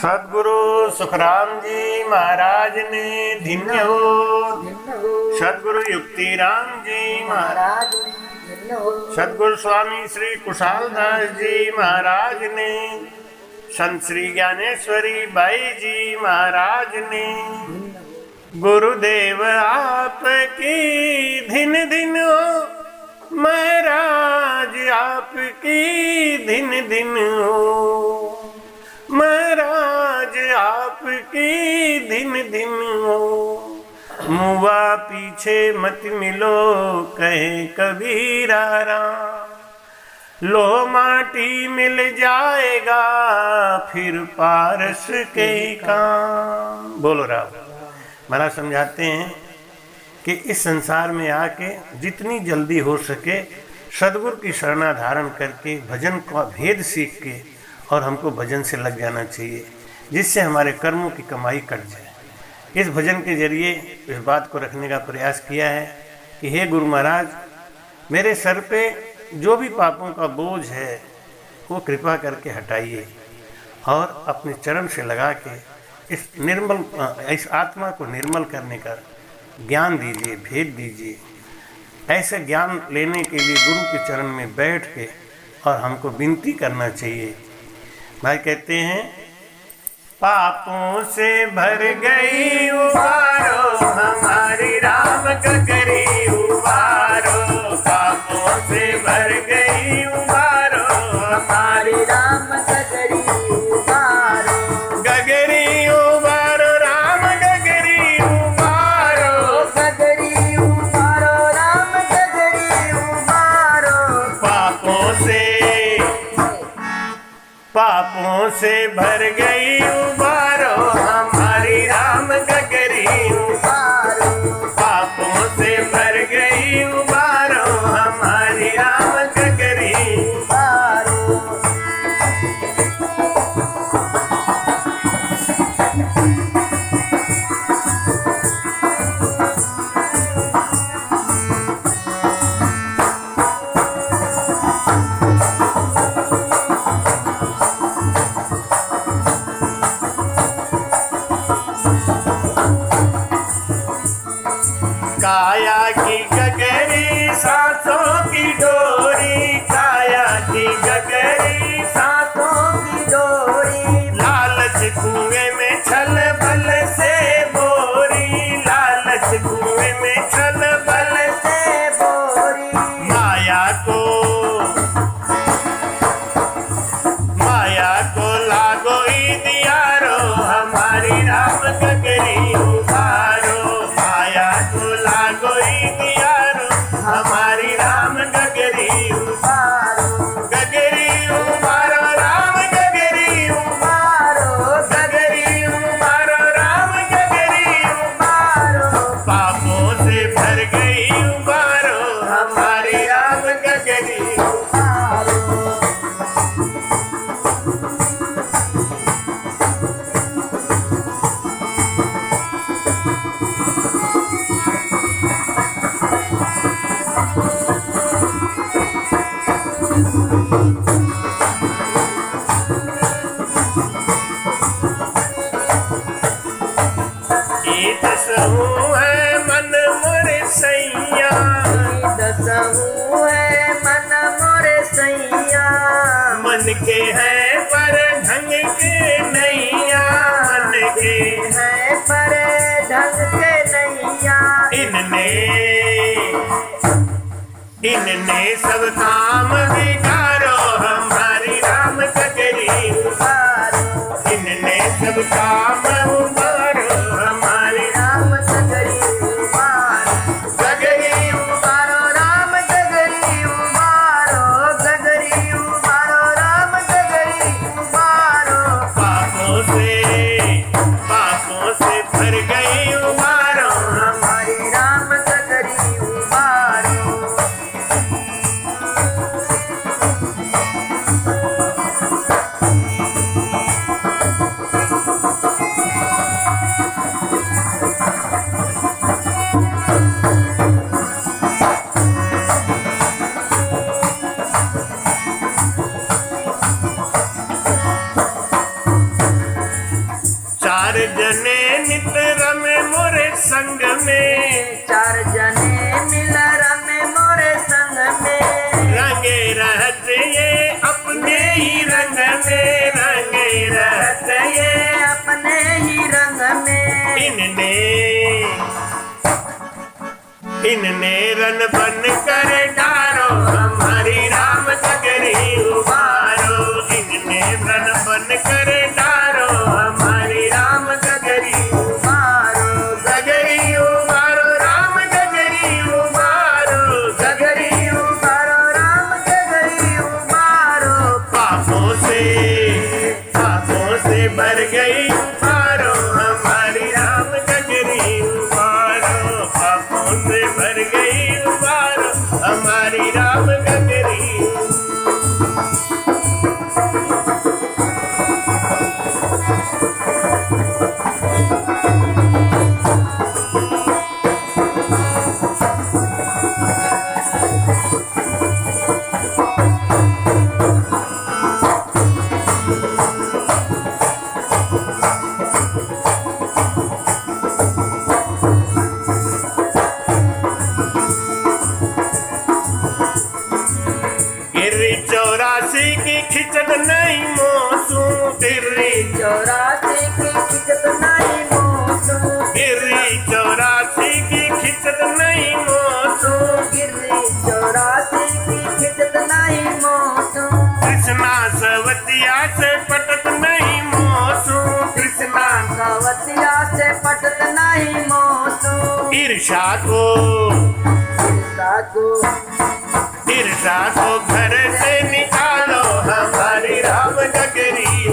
सदगुरु सुखराम जी महाराज ने धन्य हो। सदगुरु युक्ति राम जी महाराज ने, सदगुरु स्वामी श्री कुशाल दास जी महाराज ने, संत श्री ज्ञानेश्वरी बाई जी महाराज ने, गुरुदेव आपकी धिन धिन हो, महाराज आपकी धिन धिन हो, महाराज आपकी धिन धिन हो। मुआ पीछे मत मिलो कहे कबीरा राम, लो माटी मिल जाएगा फिर पारस के काम। बोलो राम। महाराज समझाते हैं कि इस संसार में आके जितनी जल्दी हो सके सदगुरु की शरणा धारण करके भजन का भेद सीख के और हमको भजन से लग जाना चाहिए, जिससे हमारे कर्मों की कमाई कट जाए। इस भजन के जरिए इस बात को रखने का प्रयास किया है कि हे गुरु महाराज, मेरे सर पे जो भी पापों का बोझ है वो कृपा करके हटाइए और अपने चरण से लगा के इस आत्मा को निर्मल करने का ज्ञान दीजिए, भेद दीजिए। ऐसे ज्ञान लेने के लिए गुरु के चरण में बैठ के और हमको विनती करना चाहिए। भाई कहते हैं, पापों से भर गई उबारो हमारी राम गगरी उबारो, पापों से भर गई उबारो हमारी राम गगरी उबारो, गगरी उबारो राम गगरी उबारो, गगरी उबारो राम गगरी उबारो, पापों से भर गई उबारो हमारी राम गगरी उबारो, पापों से भर गई उबारो हमारी राम गगरी उबारो। काया की गगरी सांसों की डोरी, काया की गगरी सांसों की डोरी, लालच कुएं में छल बल से बोरी, लालच कुएं में छल बल से बोरी, माया को लागो ही दियारो हमारी राम गगरी उबारो, माया को लागो ही दियारो हमारी राम गगरी उबारो, गगरी उबारो राम गगरी उबारो, गगरी उबारो राम गगरी उबारो, पापों से भर गई उबारो हमारी राम गगरी उबारो। दसहु है मन मोरे सैया, दसहु है मन मोरे सैया, मन के है पर ढंग के नैया, मन के है पर ढंग के नैया, इनने सब काम बिगाड़ो हमारी राम गगरी उबारो, इनने सब काम उबारो हमारी राम गगरी उबारो, गगरी उबारो राम गगरी उबारो, गगरी उबारो राम गगरी उबारो, पापों से भर गई उबारो हमारी राम गगरी उबारो। जने नित रमे मोरे संग में, 4 जने मिल रमे मोरे संग में, रंगे रहत ये अपने ही रंग में, रंगे रहत ये अपने ही रंग में। इनने रन बन कर डारो हमारी राम गगरी उबारो, इनने रन बन कर डारो हमारी राम गगरी उबारो, गगरी उबारो राम गगरी उबारो, गगरी उबारो राम गगरी उबारो, पापों से भर गई उबारो हमारी राम गगरी उबारो, पापों से भर गई उबारो हमारी राम गगरी। गिर्री 84 की खिचत नहीं मोसू, गिर्री 84 की खिचत नहीं मोसू, गिर्री 84 की खिचत नहीं मोसू, गिर्री 84 की खिचत नहीं मोसू, कृष्णा सवतिया से पटत नहीं मोसू, कृष्णा सवतिया से पटत नहीं मोसू, ईर्षा को ईर्षा को घर से निकालो हमारी राम गगरी